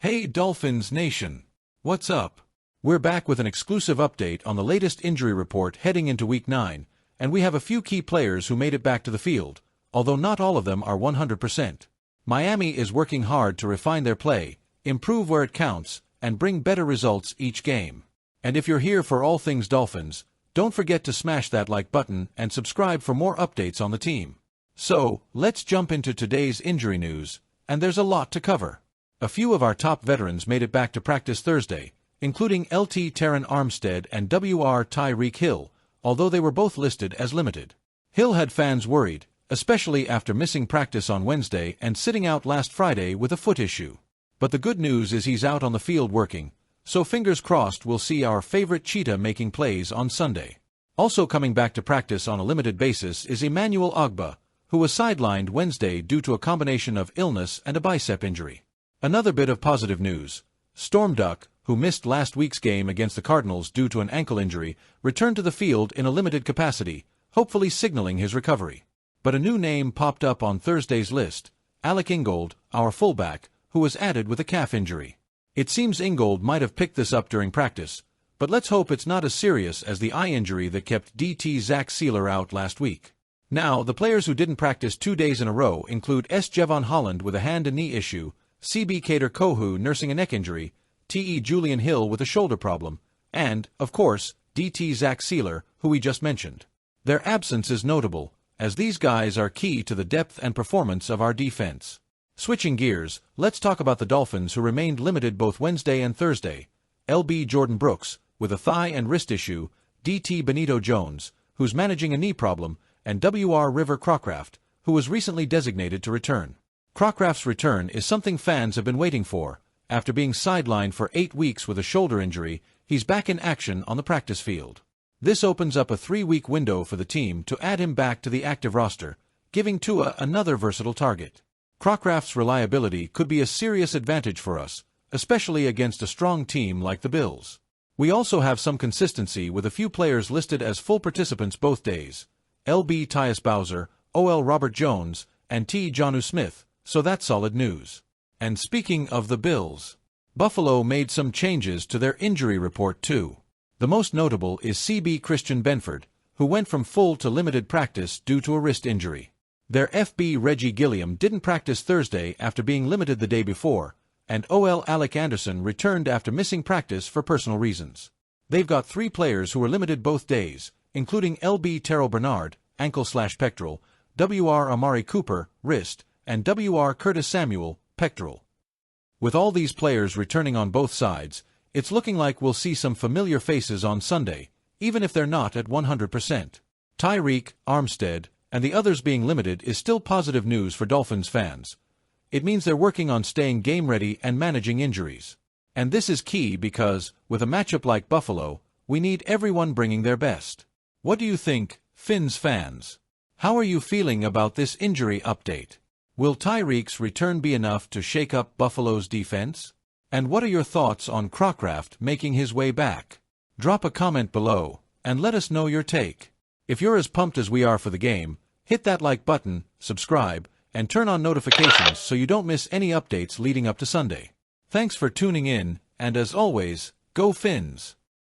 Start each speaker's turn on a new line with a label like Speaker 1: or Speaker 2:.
Speaker 1: Hey Dolphins Nation! What's up? We're back with an exclusive update on the latest injury report heading into Week 9, and we have a few key players who made it back to the field, although not all of them are 100%. Miami is working hard to refine their play, improve where it counts, and bring better results each game. And if you're here for all things Dolphins, don't forget to smash that like button and subscribe for more updates on the team. So, let's jump into today's injury news, and there's a lot to cover. A few of our top veterans made it back to practice Thursday, including LT Terron Armstead and WR Tyreek Hill, although they were both listed as limited. Hill had fans worried, especially after missing practice on Wednesday and sitting out last Friday with a foot issue. But the good news is he's out on the field working, so fingers crossed we'll see our favorite cheetah making plays on Sunday. Also coming back to practice on a limited basis is Emmanuel Ogbah, who was sidelined Wednesday due to a combination of illness and a bicep injury. Another bit of positive news. Storm Duck, who missed last week's game against the Cardinals due to an ankle injury, returned to the field in a limited capacity, hopefully signaling his recovery. But a new name popped up on Thursday's list, Alec Ingold, our fullback, who was added with a calf injury. It seems Ingold might have picked this up during practice, but let's hope it's not as serious as the eye injury that kept DT Zach Sieler out last week. Now, the players who didn't practice 2 days in a row include S. Jevon Holland with a hand and knee issue, CB Kader Kohu nursing a neck injury, TE Julian Hill with a shoulder problem, and, of course, DT Zach Sieler, who we just mentioned. Their absence is notable, as these guys are key to the depth and performance of our defense. Switching gears, let's talk about the Dolphins who remained limited both Wednesday and Thursday. LB Jordan Brooks, with a thigh and wrist issue, DT Benito Jones, who's managing a knee problem, and WR River Crocraft, who was recently designated to return. Crocraft's return is something fans have been waiting for. After being sidelined for 8 weeks with a shoulder injury, he's back in action on the practice field. This opens up a 3-week window for the team to add him back to the active roster, giving Tua another versatile target. Crocraft's reliability could be a serious advantage for us, especially against a strong team like the Bills. We also have some consistency with a few players listed as full participants both days. LB Tyus Bowser, OL Robert Jones, and T. Jonnu Smith, so that's solid news. And speaking of the Bills, Buffalo made some changes to their injury report too. The most notable is CB Christian Benford, who went from full to limited practice due to a wrist injury. Their FB Reggie Gilliam didn't practice Thursday after being limited the day before, and OL Alec Anderson returned after missing practice for personal reasons. They've got 3 players who were limited both days, including LB Terrell Bernard, ankle/pectoral, WR Amari Cooper, wrist, and WR Curtis Samuel, pectoral. With all these players returning on both sides, it's looking like we'll see some familiar faces on Sunday, even if they're not at 100%. Tyreek, Armstead, and the others being limited is still positive news for Dolphins fans. It means they're working on staying game-ready and managing injuries. And this is key because, with a matchup like Buffalo, we need everyone bringing their best. What do you think, Fins fans? How are you feeling about this injury update? Will Tyreek's return be enough to shake up Buffalo's defense? And what are your thoughts on Crocraft making his way back? Drop a comment below, and let us know your take. If you're as pumped as we are for the game, hit that like button, subscribe, and turn on notifications so you don't miss any updates leading up to Sunday. Thanks for tuning in, and as always, go Fins!